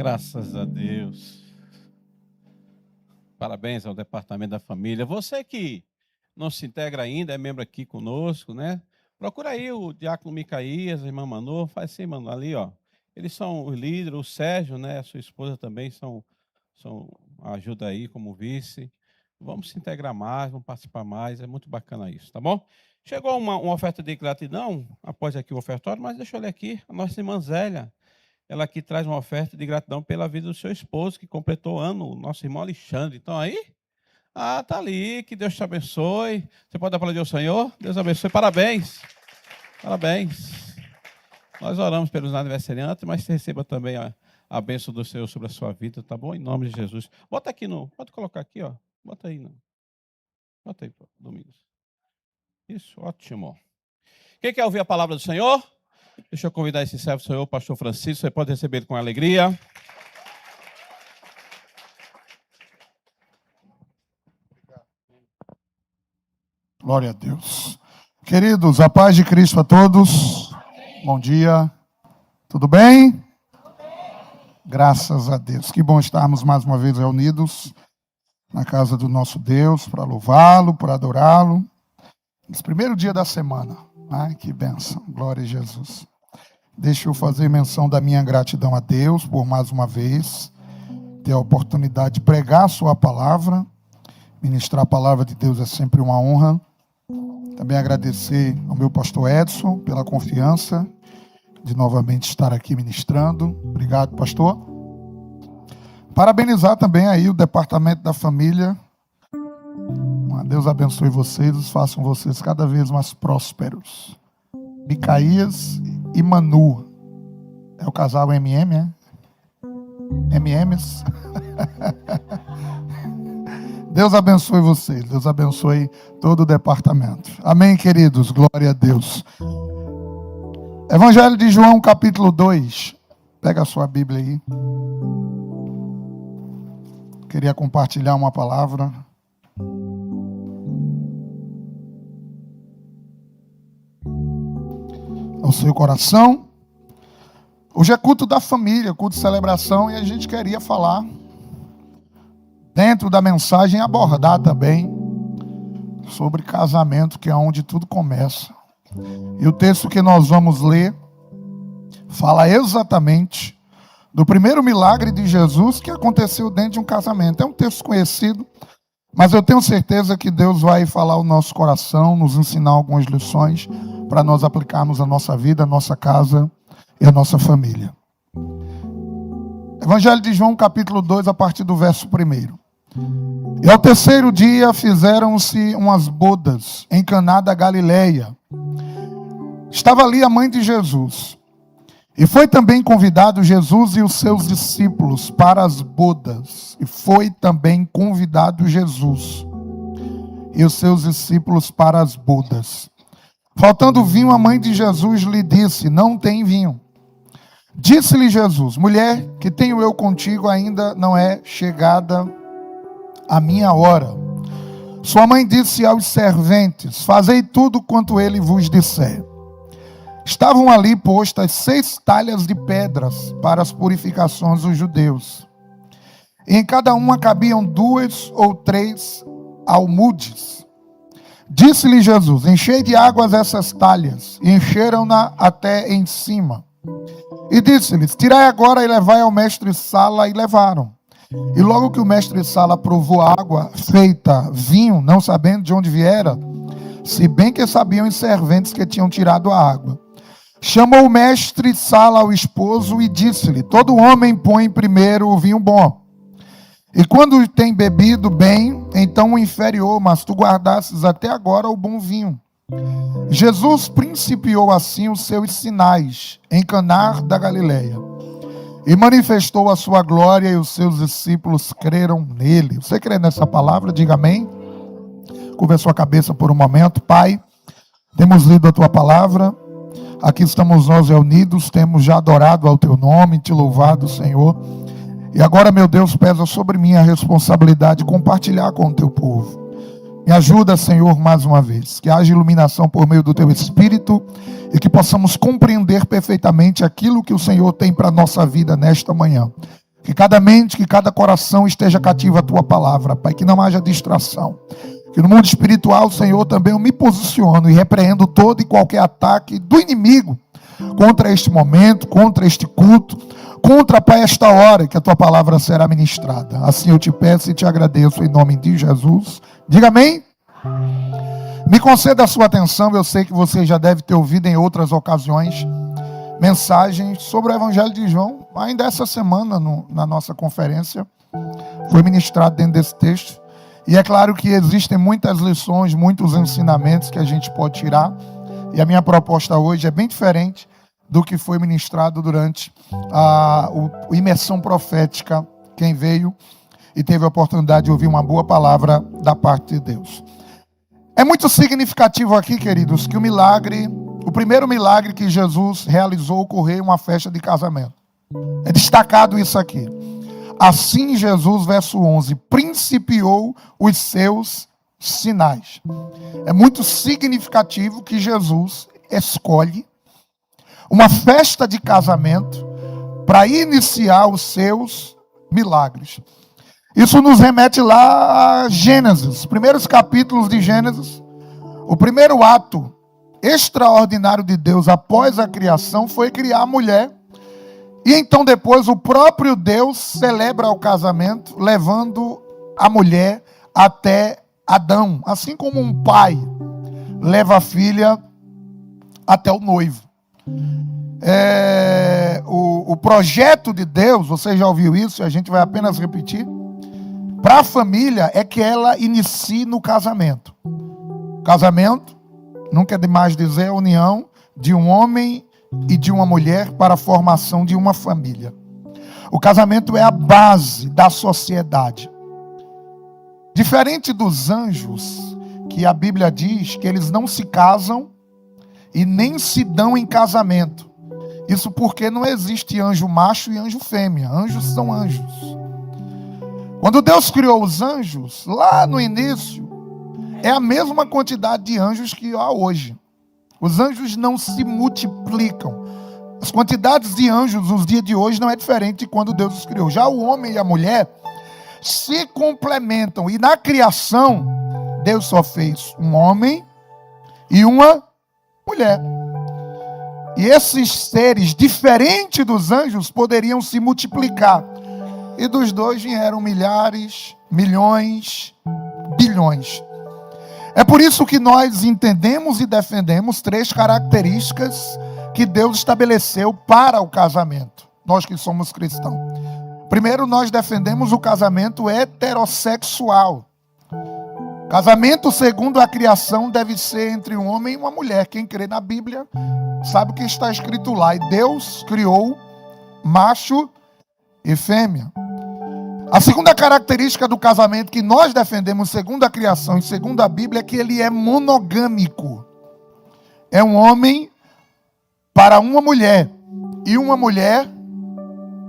Graças a Deus. Parabéns ao Departamento da Família. Você que não se integra ainda, é membro aqui conosco, né? Procura aí o Diácono Micaías, a irmã Manu, faz assim, mano, ali, ó. Eles são os líderes, o Sérgio, né? A sua esposa também ajuda aí como vice. Vamos se integrar mais, vamos participar mais, é muito bacana isso, tá bom? Chegou uma oferta de gratidão, após aqui o ofertório, mas deixa eu ler aqui, a nossa irmã Zélia, ela aqui traz uma oferta de gratidão pela vida do seu esposo, que completou ano, o nosso irmão Alexandre. Então aí, tá ali, que Deus te abençoe. Você pode aplaudir ao Senhor? Deus abençoe, parabéns. Parabéns. Nós oramos pelos aniversariantes, mas você receba também a bênção do Senhor sobre a sua vida, tá bom? Em nome de Jesus. Bota aqui, pode colocar aqui, ó. Bota aí, não. Bota aí, Domingos. Isso, ótimo. Quem quer ouvir a palavra do Senhor? Deixa eu convidar esse servo do Senhor, o pastor Francisco. Você pode receber ele com alegria. Glória a Deus. Queridos, a paz de Cristo a todos. Bom dia. Tudo bem? Graças a Deus. Que bom estarmos mais uma vez reunidos na casa do nosso Deus para louvá-lo, para adorá-lo. Esse primeiro dia da semana. Ai, que bênção. Glória a Jesus. Deixa eu fazer menção da minha gratidão a Deus por mais uma vez ter a oportunidade de pregar a sua palavra. Ministrar a palavra de Deus é sempre uma honra. Também agradecer ao meu pastor Edson pela confiança de novamente estar aqui ministrando. Obrigado, pastor. Parabenizar também aí o Departamento da Família. Deus abençoe vocês, façam vocês cada vez mais prósperos. Micaías e Manu. É o casal MM, é? MMs. Deus abençoe vocês. Deus abençoe todo o departamento. Amém, queridos? Glória a Deus. Evangelho de João, capítulo 2. Pega a sua Bíblia aí. Queria compartilhar uma palavra. Ao seu coração. Hoje é culto da família, culto de celebração, e a gente queria falar, dentro da mensagem, abordar também sobre casamento, que é onde tudo começa. E o texto que nós vamos ler fala exatamente do primeiro milagre de Jesus que aconteceu dentro de um casamento. É um texto conhecido, mas eu tenho certeza que Deus vai falar ao nosso coração, nos ensinar algumas lições para nós aplicarmos a nossa vida, a nossa casa e a nossa família. Evangelho de João, capítulo 2, a partir do verso 1. E ao terceiro dia fizeram-se umas bodas em Caná da Galileia. Estava ali a mãe de Jesus. E foi também convidado Jesus e os seus discípulos para as bodas. E foi também convidado Jesus e os seus discípulos para as bodas. Faltando vinho, a mãe de Jesus lhe disse: não tem vinho. Disse-lhe Jesus: mulher, que tenho eu contigo, ainda não é chegada a minha hora. Sua mãe disse aos serventes: fazei tudo quanto ele vos disser. Estavam ali postas 6 talhas de pedras para as purificações dos judeus. E em cada uma cabiam 2 ou 3 almudes. Disse-lhe Jesus: enchei de águas essas talhas. E encheram-na até em cima. E disse-lhes: tirai agora e levai ao mestre-sala. E levaram. E logo que o mestre-sala provou a água feita vinho, não sabendo de onde viera, se bem que sabiam os serventes que tinham tirado a água, chamou o mestre-sala ao esposo e disse-lhe: todo homem põe primeiro o vinho bom. E quando tem bebido bem, então o inferior, mas tu guardasses até agora o bom vinho. Jesus principiou assim os seus sinais em Caná da Galileia. E manifestou a sua glória, e os seus discípulos creram nele. Você crê nessa palavra? Diga amém. Curva a sua cabeça por um momento. Pai, temos lido a tua palavra. Aqui estamos nós reunidos, temos já adorado ao teu nome, te louvado, Senhor. E agora, meu Deus, pesa sobre mim a responsabilidade de compartilhar com o teu povo. Me ajuda, Senhor, mais uma vez. Que haja iluminação por meio do teu Espírito e que possamos compreender perfeitamente aquilo que o Senhor tem para a nossa vida nesta manhã. Que cada mente, que cada coração esteja cativo à tua palavra, Pai, que não haja distração. Que no mundo espiritual, Senhor, também eu me posiciono e repreendo todo e qualquer ataque do inimigo contra este momento, contra este culto, contra, Pai, esta hora que a tua palavra será ministrada. Assim eu te peço e te agradeço em nome de Jesus. Diga amém. Me conceda a sua atenção, eu sei que você já deve ter ouvido em outras ocasiões mensagens sobre o Evangelho de João. Ainda essa semana, na nossa conferência, foi ministrado dentro desse texto. E é claro que existem muitas lições, muitos ensinamentos que a gente pode tirar. E a minha proposta hoje é bem diferente do que foi ministrado durante a imersão profética. Quem veio e teve a oportunidade de ouvir uma boa palavra da parte de Deus. É muito significativo aqui, queridos, que o primeiro milagre que Jesus realizou ocorreu em uma festa de casamento. É destacado isso aqui. Assim Jesus, verso 11, principiou os seus sinais. É muito significativo que Jesus escolhe uma festa de casamento para iniciar os seus milagres. Isso nos remete lá a Gênesis, os primeiros capítulos de Gênesis. O primeiro ato extraordinário de Deus após a criação foi criar a mulher. E então depois o próprio Deus celebra o casamento, levando a mulher até Adão. Assim como um pai leva a filha até o noivo. O projeto de Deus, você já ouviu isso, a gente vai apenas repetir. Para a família é que ela inicie no casamento. Casamento, nunca é demais dizer, a união de um homem e de uma mulher para a formação de uma família. O casamento é a base da sociedade. Diferente dos anjos, que a Bíblia diz que eles não se casam e nem se dão em casamento. Isso porque não existe anjo macho e anjo fêmea. Anjos são anjos. Quando Deus criou os anjos, lá no início, é a mesma quantidade de anjos que há hoje. Os anjos não se multiplicam. As quantidades de anjos nos dias de hoje não é diferente de quando Deus os criou. Já o homem e a mulher se complementam. E na criação, Deus só fez um homem e uma mulher. E esses seres, diferentes dos anjos, poderiam se multiplicar. E dos dois vieram milhares, milhões, bilhões. É por isso que nós entendemos e defendemos 3 características que Deus estabeleceu para o casamento. Nós que somos cristãos. Primeiro, nós defendemos o casamento heterossexual. Casamento, segundo a criação, deve ser entre um homem e uma mulher. Quem crê na Bíblia sabe o que está escrito lá. E Deus criou macho e fêmea. A segunda característica do casamento que nós defendemos, segundo a criação e segundo a Bíblia, é que ele é monogâmico. É um homem para uma mulher e uma mulher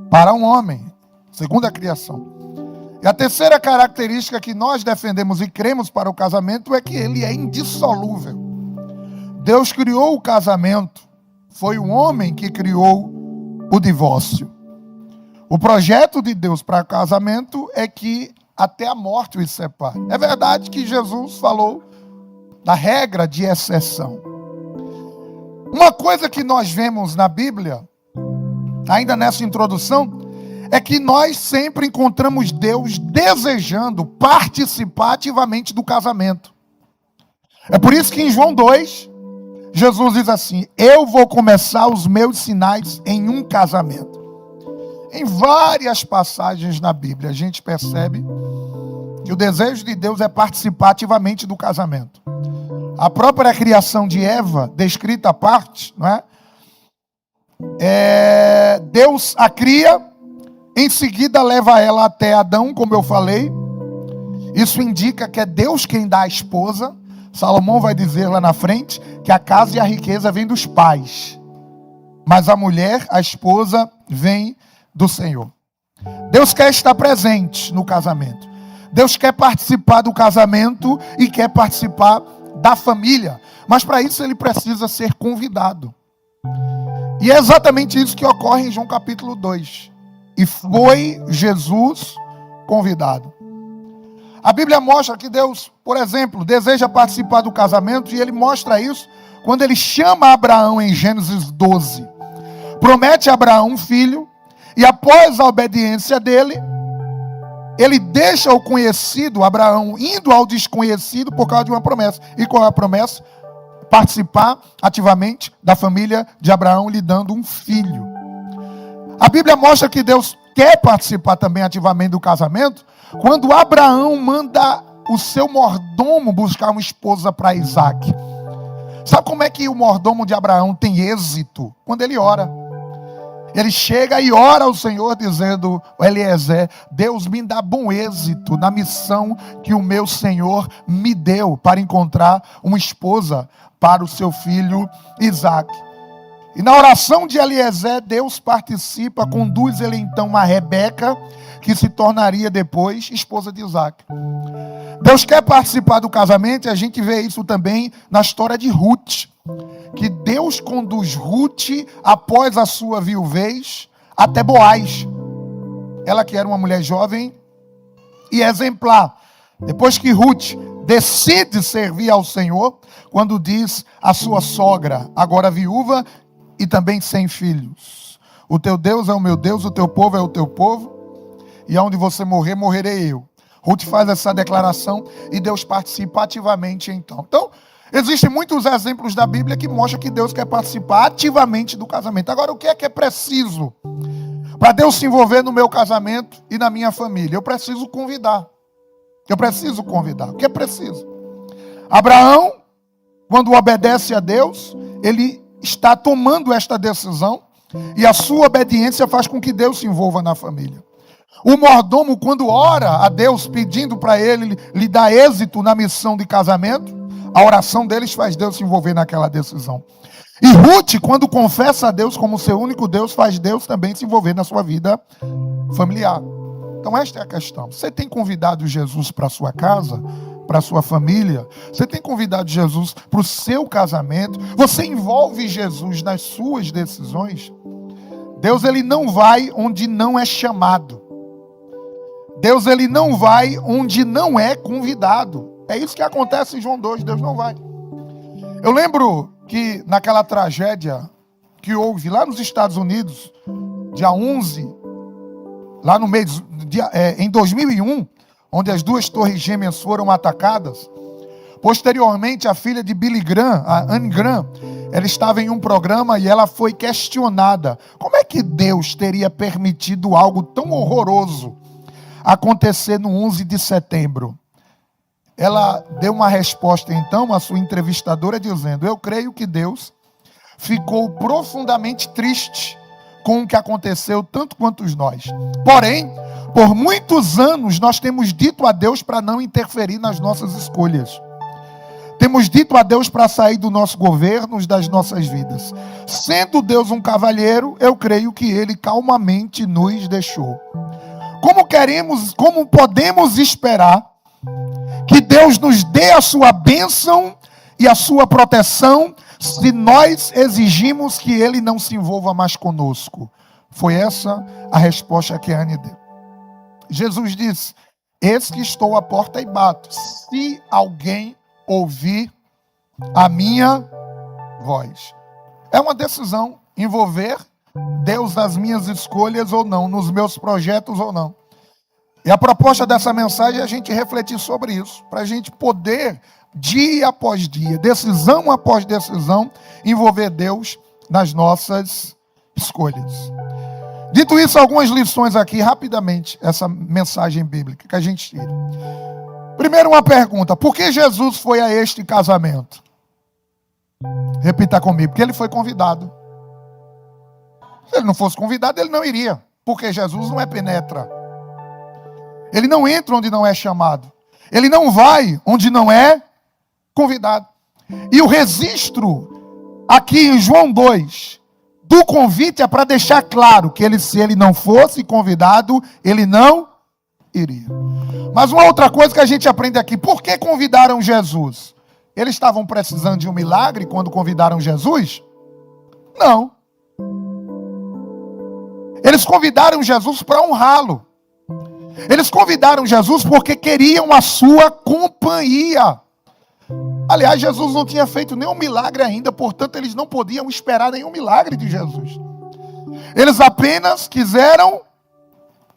para um homem, segundo a criação. E a terceira característica que nós defendemos e cremos para o casamento é que ele é indissolúvel. Deus criou o casamento, foi o homem que criou o divórcio. O projeto de Deus para o casamento é que até a morte os separe. É verdade que Jesus falou da regra de exceção. Uma coisa que nós vemos na Bíblia, ainda nessa introdução, é que nós sempre encontramos Deus desejando participar ativamente do casamento. É por isso que em João 2, Jesus diz assim: eu vou começar os meus sinais em um casamento. Em várias passagens na Bíblia, a gente percebe que o desejo de Deus é participar ativamente do casamento. A própria criação de Eva, descrita à parte, não é? Deus a cria, em seguida leva ela até Adão, como eu falei. Isso indica que é Deus quem dá a esposa. Salomão vai dizer lá na frente que a casa e a riqueza vêm dos pais, mas a mulher, a esposa, vem do Senhor. Deus quer estar presente no casamento. Deus quer participar do casamento e quer participar da família. Mas para isso ele precisa ser convidado. E é exatamente isso que ocorre em João capítulo 2. E foi Jesus convidado. A Bíblia mostra que Deus, por exemplo, deseja participar do casamento, e ele mostra isso quando ele chama Abraão em Gênesis 12. Promete a Abraão um filho, e após a obediência dele, ele deixa o conhecido, Abraão, indo ao desconhecido por causa de uma promessa. E qual é a promessa? Participar ativamente da família de Abraão, lhe dando um filho. A Bíblia mostra que Deus quer participar também ativamente do casamento, quando Abraão manda o seu mordomo buscar uma esposa para Isaac. Sabe como é que o mordomo de Abraão tem êxito? Quando ele ora. Ele chega e ora ao Senhor dizendo: Eliezer, Deus me dá bom êxito na missão que o meu Senhor me deu para encontrar uma esposa para o seu filho Isaac. E na oração de Eliezer, Deus participa, conduz ele então a Rebeca, que se tornaria depois esposa de Isaac. Deus quer participar do casamento, e a gente vê isso também na história de Ruth, que Deus conduz Ruth após a sua viuvez até Boaz. Ela que era uma mulher jovem e exemplar. Depois que Ruth decide servir ao Senhor, quando diz à sua sogra, agora viúva e também sem filhos: o teu Deus é o meu Deus, o teu povo é o teu povo, e aonde você morrer, morrerei eu. Ruth faz essa declaração e Deus participa ativamente então. Então, existem muitos exemplos da Bíblia que mostram que Deus quer participar ativamente do casamento. Agora, o que é preciso para Deus se envolver no meu casamento e na minha família? Eu preciso convidar. O que é preciso? Abraão, quando obedece a Deus, ele está tomando esta decisão, e a sua obediência faz com que Deus se envolva na família. O mordomo, quando ora a Deus pedindo para ele lhe dar êxito na missão de casamento, a oração deles faz Deus se envolver naquela decisão. E Ruth, quando confessa a Deus como seu único Deus, faz Deus também se envolver na sua vida familiar. Então esta é a questão. Você tem convidado Jesus para a sua casa, para a sua família? Você tem convidado Jesus para o seu casamento? Você envolve Jesus nas suas decisões? Deus, ele não vai onde não é chamado. Deus, ele não vai onde não é convidado. É isso que acontece em João 2, Deus não vai. Eu lembro que naquela tragédia que houve lá nos Estados Unidos, dia 11, lá no mês, em 2001, onde as duas torres gêmeas foram atacadas. Posteriormente, a filha de Billy Graham, a Anne Graham, ela estava em um programa e ela foi questionada. Como é que Deus teria permitido algo tão horroroso acontecer no 11 de setembro? Ela deu uma resposta então à sua entrevistadora dizendo: eu creio que Deus ficou profundamente triste com o que aconteceu, tanto quanto nós. Porém, por muitos anos nós temos dito a Deus para não interferir nas nossas escolhas. Temos dito a Deus para sair do nosso governo, das nossas vidas. Sendo Deus um cavalheiro, eu creio que Ele calmamente nos deixou. Como podemos esperar que Deus nos dê a sua bênção e a sua proteção se nós exigimos que Ele não se envolva mais conosco? Foi essa a resposta que a Anne deu. Jesus disse: eis que estou à porta e bato. Se alguém ouvir a minha voz. É uma decisão envolver Deus nas minhas escolhas ou não, nos meus projetos ou não. E a proposta dessa mensagem é a gente refletir sobre isso, para a gente poder, dia após dia, decisão após decisão, envolver Deus nas nossas escolhas. Dito isso, algumas lições aqui, rapidamente, essa mensagem bíblica que a gente tira. Primeiro, uma pergunta: por que Jesus foi a este casamento? Repita comigo: porque ele foi convidado. Se ele não fosse convidado, ele não iria, porque Jesus não é penetra. Ele não entra onde não é chamado. Ele não vai onde não é convidado. E o registro aqui em João 2 do convite é para deixar claro que se ele não fosse convidado, ele não iria. Mas uma outra coisa que a gente aprende aqui: por que convidaram Jesus? Eles estavam precisando de um milagre quando convidaram Jesus? Não. Eles convidaram Jesus para honrá-lo. Eles convidaram Jesus porque queriam a sua companhia. Aliás, Jesus não tinha feito nenhum milagre ainda, portanto, eles não podiam esperar nenhum milagre de Jesus. Eles apenas quiseram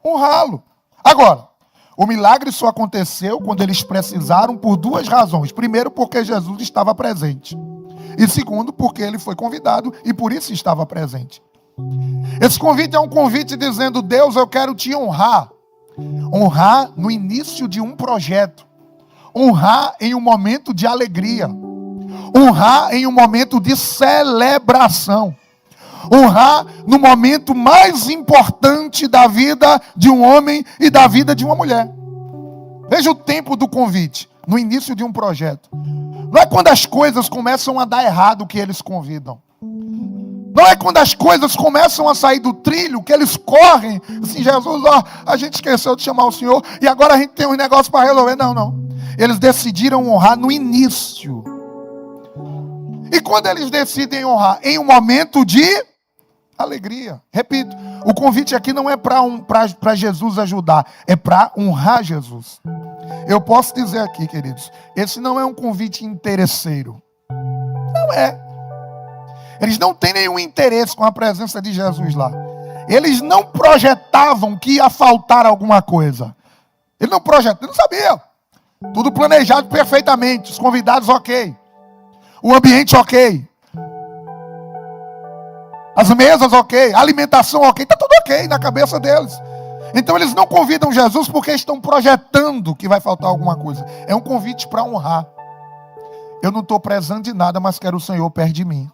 honrá-lo. Agora, o milagre só aconteceu quando eles precisaram por duas razões. Primeiro, porque Jesus estava presente. E segundo, porque ele foi convidado e por isso estava presente. Esse convite é um convite dizendo: Deus, eu quero te honrar. Honrar no início de um projeto. Honrar em um momento de alegria. Honrar em um momento de celebração. Honrar no momento mais importante da vida de um homem e da vida de uma mulher. Veja o tempo do convite, no início de um projeto. Não é quando as coisas começam a dar errado que eles convidam. Não é quando as coisas começam a sair do trilho que eles correm. Assim, Jesus, ó, a gente esqueceu de chamar o Senhor e agora a gente tem uns negócios para resolver. Não, não. Eles decidiram honrar no início. E quando eles decidem honrar? Em um momento de alegria. Repito, o convite aqui não é para Jesus ajudar, é para honrar Jesus. Eu posso dizer aqui, queridos, esse não é um convite interesseiro. Não é. Eles não têm nenhum interesse com a presença de Jesus lá. Eles não projetavam que ia faltar alguma coisa. Eles não projetavam, eles não sabiam. Tudo planejado perfeitamente. Os convidados ok. O ambiente ok. As mesas ok. A alimentação ok. Está tudo ok na cabeça deles. Então eles não convidam Jesus porque estão projetando que vai faltar alguma coisa. É um convite para honrar. Eu não estou prezando de nada, mas quero o Senhor perto de mim.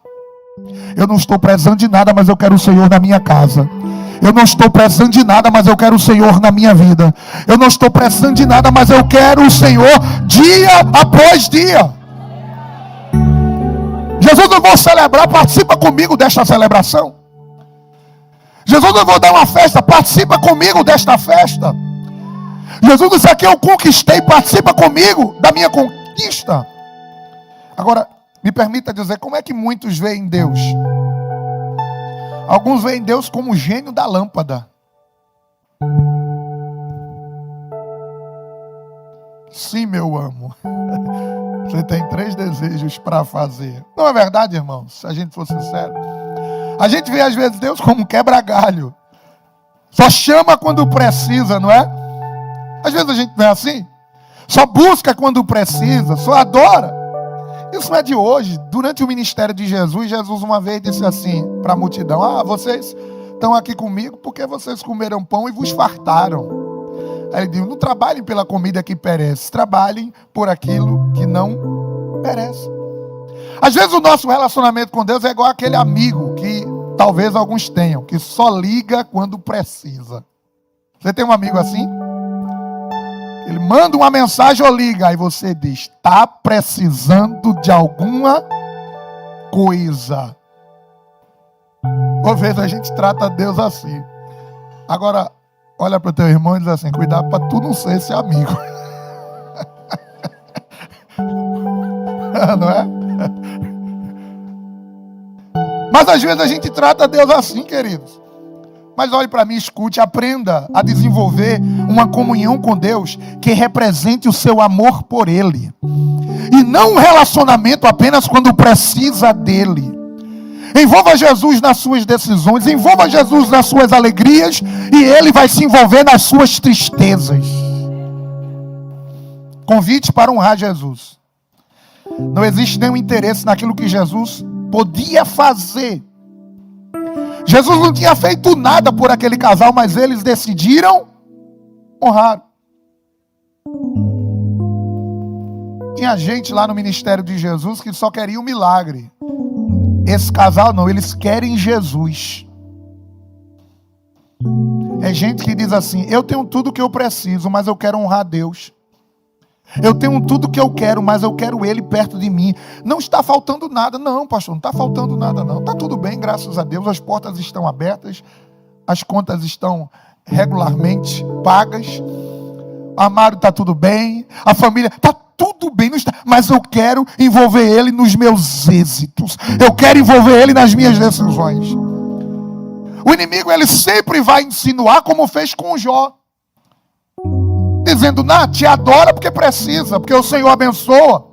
Eu não estou prezando de nada, mas eu quero o Senhor na minha casa. Eu não estou prezando de nada, mas eu quero o Senhor na minha vida. Eu não estou prezando de nada, mas eu quero o Senhor dia após dia. Jesus, eu vou celebrar, participa comigo desta celebração. Jesus, eu vou dar uma festa, participa comigo desta festa. Jesus, isso aqui eu conquistei, participa comigo da minha conquista. Agora, me permita dizer, como é que muitos veem Deus? Alguns veem Deus como o gênio da lâmpada. Sim, meu amo. Você tem 3 desejos para fazer. Não é verdade, irmãos? Se a gente for sincero. A gente vê às vezes Deus como um quebra-galho. Só chama quando precisa, não é? Às vezes a gente não é assim. Só busca quando precisa, só adora. Isso não é de hoje. Durante o ministério de Jesus, Jesus uma vez disse assim para a multidão: ah, vocês estão aqui comigo porque vocês comeram pão e vos fartaram. Aí ele diz: não trabalhem pela comida que perece, trabalhem por aquilo que não perece. Às vezes o nosso relacionamento com Deus é igual aquele amigo que talvez alguns tenham, que só liga quando precisa. Você tem um amigo assim? Ele manda uma mensagem ou liga, aí você diz: está precisando de alguma coisa. Por vezes a gente trata Deus assim. Agora, olha para o teu irmão e diz assim: cuidado para tu não ser esse amigo. Não é? Mas às vezes a gente trata Deus assim, queridos. Mas olhe para mim, escute, aprenda a desenvolver uma comunhão com Deus que represente o seu amor por Ele. E não um relacionamento apenas quando precisa dEle. Envolva Jesus nas suas decisões, envolva Jesus nas suas alegrias e Ele vai se envolver nas suas tristezas. Convite para honrar Jesus. Não existe nenhum interesse naquilo que Jesus podia fazer. Jesus não tinha feito nada por aquele casal, mas eles decidiram honrar. Tinha gente lá no ministério de Jesus que só queria um milagre. Esse casal não, eles querem Jesus. É gente que diz assim: eu tenho tudo o que eu preciso, mas eu quero honrar Deus. Eu tenho tudo que eu quero, mas eu quero Ele perto de mim. Não está faltando nada. Não, pastor, não está faltando nada não. Está tudo bem, graças a Deus. As portas estão abertas. As contas estão regularmente pagas. Amado, está tudo bem. A família, está tudo bem. Não está, mas eu quero envolver Ele nos meus êxitos. Eu quero envolver Ele nas minhas decisões. O inimigo, ele sempre vai insinuar, como fez com Jó, dizendo: não, te adora porque precisa, porque o Senhor abençoa.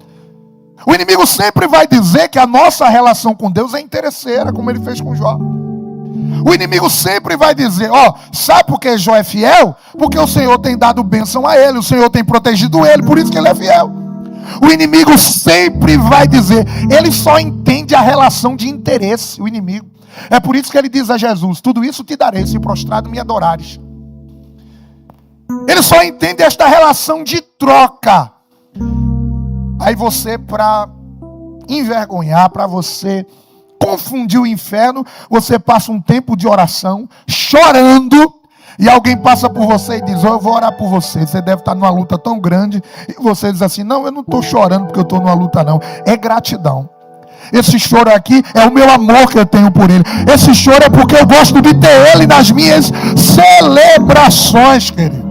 O inimigo sempre vai dizer que a nossa relação com Deus é interesseira, como ele fez com Jó. O inimigo sempre vai dizer: sabe por que Jó é fiel? Porque o Senhor tem dado bênção a ele, o Senhor tem protegido ele, por isso que ele é fiel. O inimigo sempre vai dizer, ele só entende a relação de interesse, o inimigo. É por isso que ele diz a Jesus: tudo isso te darei se prostrado me adorares. Ele só entende esta relação de troca. Aí você, para envergonhar, para você confundir o inferno, você passa um tempo de oração, chorando, e alguém passa por você e diz: eu vou orar por você. Você deve estar numa luta tão grande, e você diz assim: não, eu não estou chorando porque eu estou numa luta não. É gratidão. Esse choro aqui é o meu amor que eu tenho por ele. Esse choro é porque eu gosto de ter ele nas minhas celebrações, querido.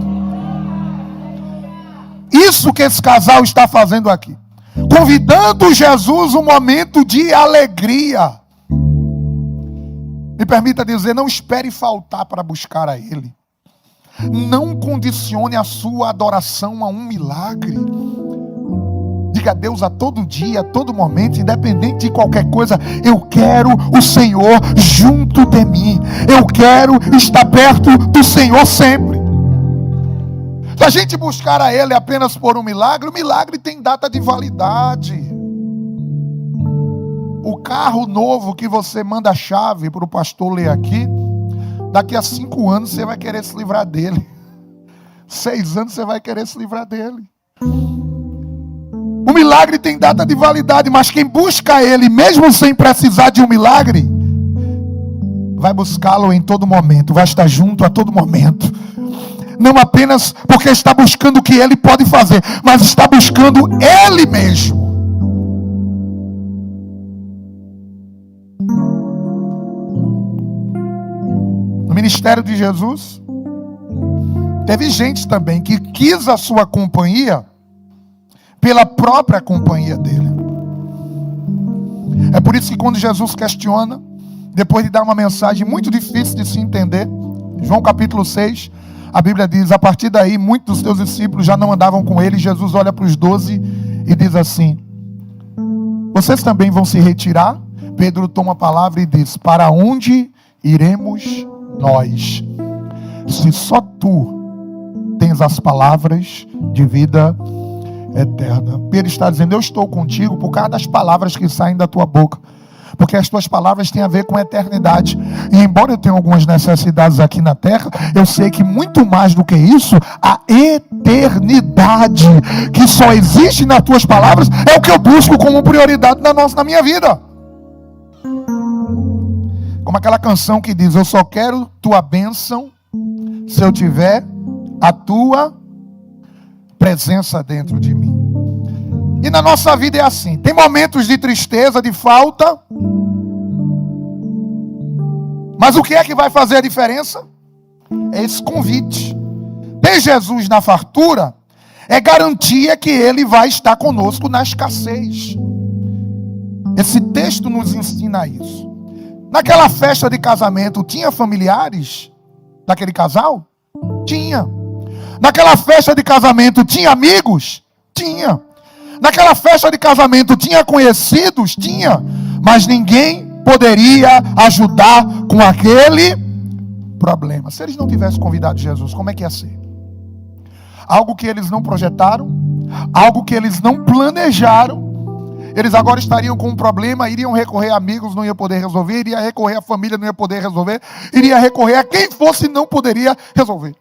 Isso que esse casal está fazendo aqui, convidando Jesus um momento de alegria. Me permita dizer, não espere faltar para buscar a ele. Não condicione a sua adoração a um milagre. Diga a Deus a todo dia, a todo momento, independente de qualquer coisa: eu quero o Senhor junto de mim. Eu quero estar perto do Senhor sempre. Se a gente buscar a ele apenas por um milagre, o milagre tem data de validade. O carro novo que você manda a chave para o pastor ler aqui, daqui a 5 anos você vai querer se livrar dele. 6 anos você vai querer se livrar dele. O milagre tem data de validade, mas quem busca ele, mesmo sem precisar de um milagre, vai buscá-lo em todo momento, vai estar junto a todo momento. Não apenas porque está buscando o que ele pode fazer, mas está buscando ele mesmo. No ministério de Jesus, teve gente também que quis a sua companhia pela própria companhia dele. É por isso que quando Jesus questiona, depois de dar uma mensagem muito difícil de se entender, João capítulo 6, a Bíblia diz: a partir daí muitos dos seus discípulos já não andavam com ele. Jesus olha para os 12 e diz assim: vocês também vão se retirar? Pedro toma a palavra e diz: para onde iremos nós? Se só tu tens as palavras de vida eterna. Pedro está dizendo: eu estou contigo por causa das palavras que saem da tua boca, porque as tuas palavras têm a ver com a eternidade. E embora eu tenha algumas necessidades aqui na terra, eu sei que muito mais do que isso, a eternidade que só existe nas tuas palavras é o que eu busco como prioridade na minha vida. Como aquela canção que diz: eu só quero tua bênção se eu tiver a tua presença dentro de mim. E na nossa vida é assim. Tem momentos de tristeza, de falta. Mas o que é que vai fazer a diferença? É esse convite. Ter Jesus na fartura é garantia que ele vai estar conosco na escassez. Esse texto nos ensina isso. Naquela festa de casamento, tinha familiares daquele casal? Tinha. Naquela festa de casamento, tinha amigos? Tinha. Naquela festa de casamento, tinha conhecidos? Tinha. Mas ninguém poderia ajudar com aquele problema. Se eles não tivessem convidado Jesus, como é que ia ser? Algo que eles não projetaram, algo que eles não planejaram. Eles agora estariam com um problema, iriam recorrer a amigos, não ia poder resolver, iria recorrer à família, não ia poder resolver, iria recorrer a quem fosse, não poderia resolver.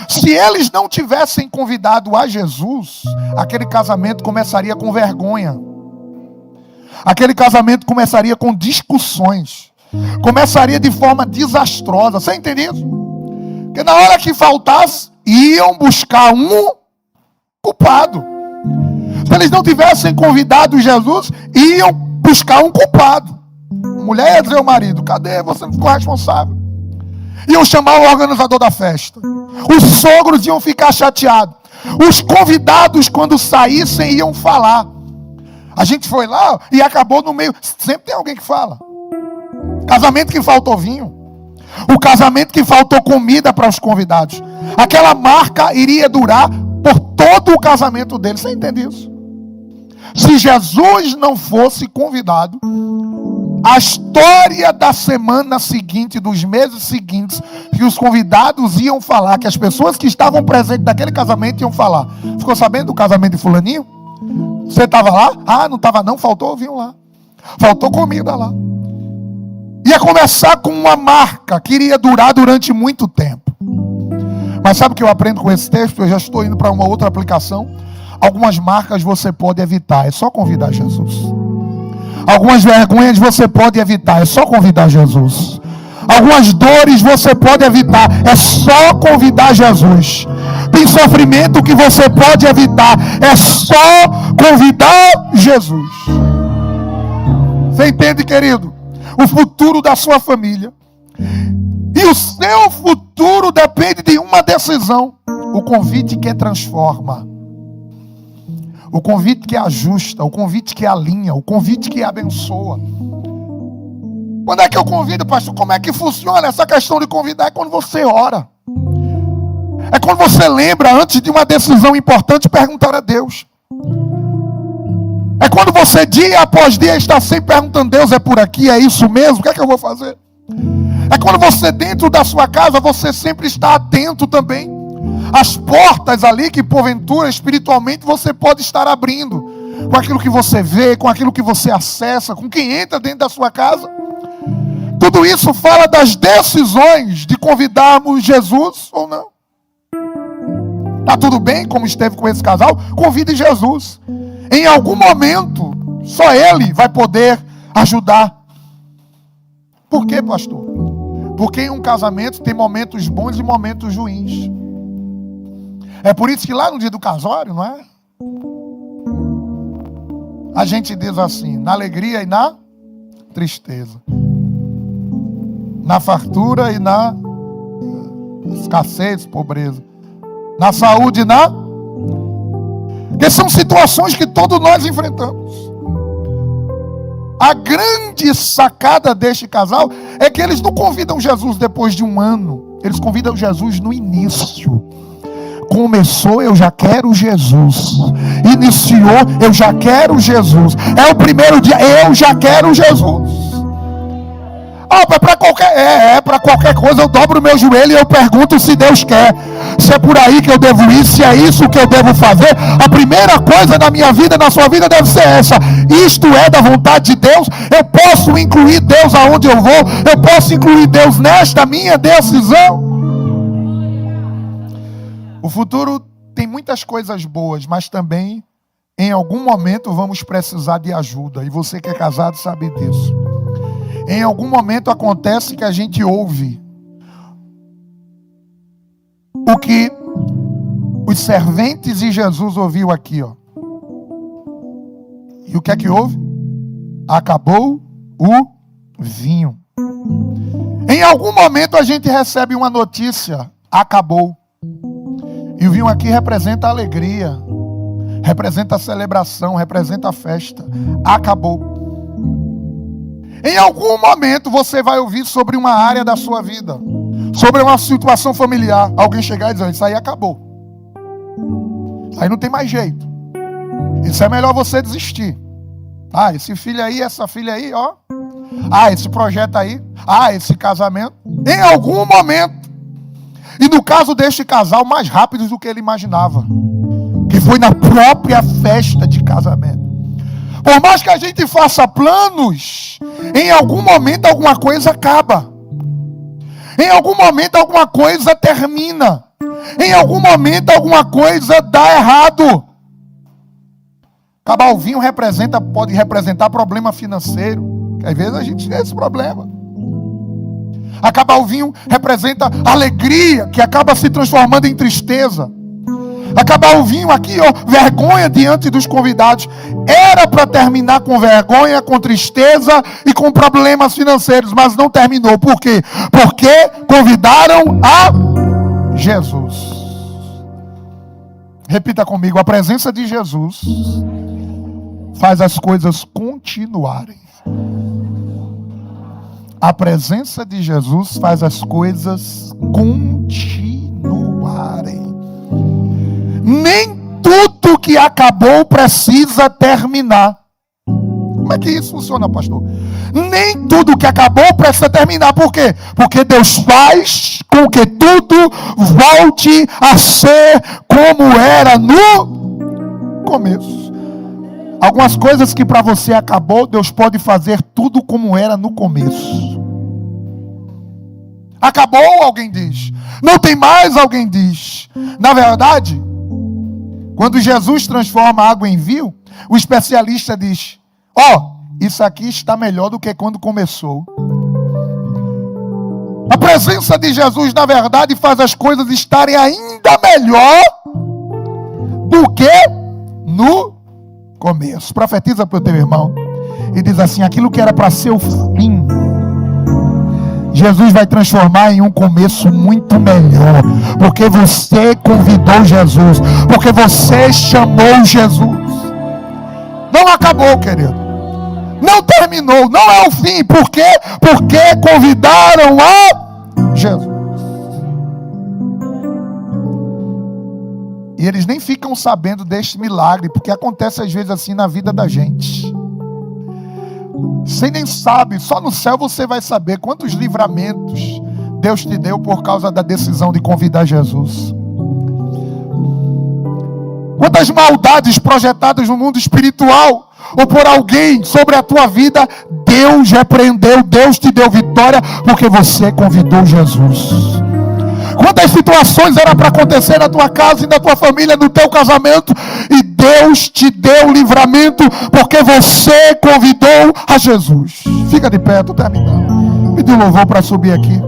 Se eles não tivessem convidado a Jesus, aquele casamento começaria com vergonha. Aquele casamento começaria com discussões. Começaria de forma desastrosa. Você entende isso? Porque na hora que faltasse, iam buscar um culpado. Se eles não tivessem convidado Jesus, iam buscar um culpado. A mulher ia dizer ao marido: cadê? Você não ficou responsável. Iam chamar o organizador da festa. Os sogros iam ficar chateados. Os convidados, quando saíssem, iam falar. A gente foi lá e acabou no meio. Sempre tem alguém que fala. Casamento que faltou vinho. O casamento que faltou comida para os convidados. Aquela marca iria durar por todo o casamento deles. Você entende isso? Se Jesus não fosse convidado, a história da semana seguinte, dos meses seguintes, que os convidados iam falar, que as pessoas que estavam presentes naquele casamento iam falar. Ficou sabendo do casamento de fulaninho? Você estava lá? Ah, não estava não, faltou vinho lá. Faltou comida lá. Ia começar com uma marca que iria durar durante muito tempo. Mas sabe o que eu aprendo com esse texto? Eu já estou indo para uma outra aplicação. Algumas marcas você pode evitar, é só convidar Jesus. Algumas vergonhas você pode evitar, é só convidar Jesus. Algumas dores você pode evitar, é só convidar Jesus. Tem sofrimento que você pode evitar, é só convidar Jesus. Você entende, querido? O futuro da sua família e o seu futuro depende de uma decisão. O convite que transforma, o convite que ajusta, o convite que alinha, o convite que abençoa. Quando é que eu convido, pastor? Como é que funciona essa questão de convidar? É quando você ora. É quando você lembra, antes de uma decisão importante, perguntar a Deus. É quando você, dia após dia, está sempre perguntando: Deus, é por aqui, é isso mesmo? O que é que eu vou fazer? É quando você, dentro da sua casa, você sempre está atento também às portas ali que, porventura, espiritualmente, você pode estar abrindo. Com aquilo que você vê, com aquilo que você acessa, com quem entra dentro da sua casa. Tudo isso fala das decisões de convidarmos Jesus ou não. Está tudo bem, como esteve com esse casal? Convide Jesus. Em algum momento, só Ele vai poder ajudar. Por quê, pastor? Porque em um casamento tem momentos bons e momentos ruins. É por isso que lá no dia do casório, não é? A gente diz assim: na alegria e na tristeza, na fartura e na escassez, pobreza, na saúde e na... Porque são situações que todos nós enfrentamos. A grande sacada deste casal é que eles não convidam Jesus depois de um ano. Eles convidam Jesus no início. Começou, eu já quero Jesus. Iniciou, eu já quero Jesus. É o primeiro dia, eu já quero Jesus. Para qualquer coisa eu dobro o meu joelho e eu pergunto se Deus quer. Se é por aí que eu devo ir, se é isso que eu devo fazer. A primeira coisa na minha vida, na sua vida, deve ser essa: isto é da vontade de Deus? Eu posso incluir Deus aonde eu vou? Eu posso incluir Deus nesta minha decisão? O futuro tem muitas coisas boas, mas também em algum momento vamos precisar de ajuda. E você que é casado sabe disso. Em algum momento acontece que a gente ouve o que os serventes de Jesus ouviu aqui, ó. E o que é que houve? Acabou o vinho. Em algum momento a gente recebe uma notícia: acabou. E o vinho aqui representa a alegria, representa a celebração, representa a festa. Acabou. Em algum momento você vai ouvir sobre uma área da sua vida, sobre uma situação familiar, alguém chegar e dizer: isso aí acabou. Aí não tem mais jeito. Isso é melhor você desistir. Ah, esse filho aí, essa filha aí, ó. Ah, esse projeto aí. Ah, esse casamento. Em algum momento. E no caso deste casal, mais rápido do que ele imaginava, que foi na própria festa de casamento. Por mais que a gente faça planos, em algum momento alguma coisa acaba. Em algum momento alguma coisa termina. Em algum momento alguma coisa dá errado. Acabar o vinho pode representar problema financeiro. Às vezes a gente tem esse problema. Acabar o vinho representa alegria, que acaba se transformando em tristeza. Acabar o vinho aqui, ó, vergonha diante dos convidados. Era para terminar com vergonha, com tristeza e com problemas financeiros, mas não terminou. Por quê? Porque convidaram a Jesus. Repita comigo: a presença de Jesus faz as coisas continuarem. A presença de Jesus faz as coisas continuarem. Nem tudo que acabou precisa terminar. Como é que isso funciona, pastor? Nem tudo que acabou precisa terminar. Por quê? Porque Deus faz com que tudo volte a ser como era no começo. Algumas coisas que para você acabou, Deus pode fazer tudo como era no começo. Acabou, alguém diz. Não tem mais, alguém diz. Na verdade, quando Jesus transforma a água em vinho, o especialista diz: isso aqui está melhor do que quando começou. A presença de Jesus, na verdade, faz as coisas estarem ainda melhor do que no começo. Profetiza para o teu irmão e diz assim: aquilo que era para ser o fim, Jesus vai transformar em um começo muito melhor, porque você convidou Jesus, porque você chamou Jesus. Não acabou, querido, não terminou, não é o fim. Por quê? Porque convidaram a Jesus. E eles nem ficam sabendo deste milagre, porque acontece às vezes assim na vida da gente. Você nem sabe, só no céu você vai saber quantos livramentos Deus te deu por causa da decisão de convidar Jesus. Quantas maldades projetadas no mundo espiritual ou por alguém sobre a tua vida, Deus repreendeu, Deus te deu vitória porque você convidou Jesus. Quantas situações eram para acontecer na tua casa e na tua família, no teu casamento, e Deus te deu livramento porque você convidou a Jesus. Fica de pé, estou terminando. Pedi um louvor para subir aqui.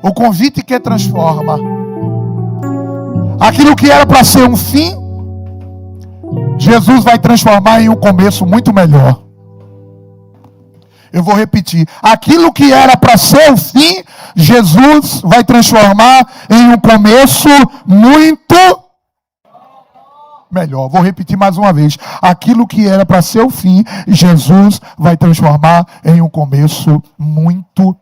O convite que transforma. Aquilo que era para ser um fim, Jesus vai transformar em um começo muito melhor. Eu vou repetir. Aquilo que era para ser o fim, Jesus vai transformar em um começo muito melhor. Vou repetir mais uma vez. Aquilo que era para ser o fim, Jesus vai transformar em um começo muito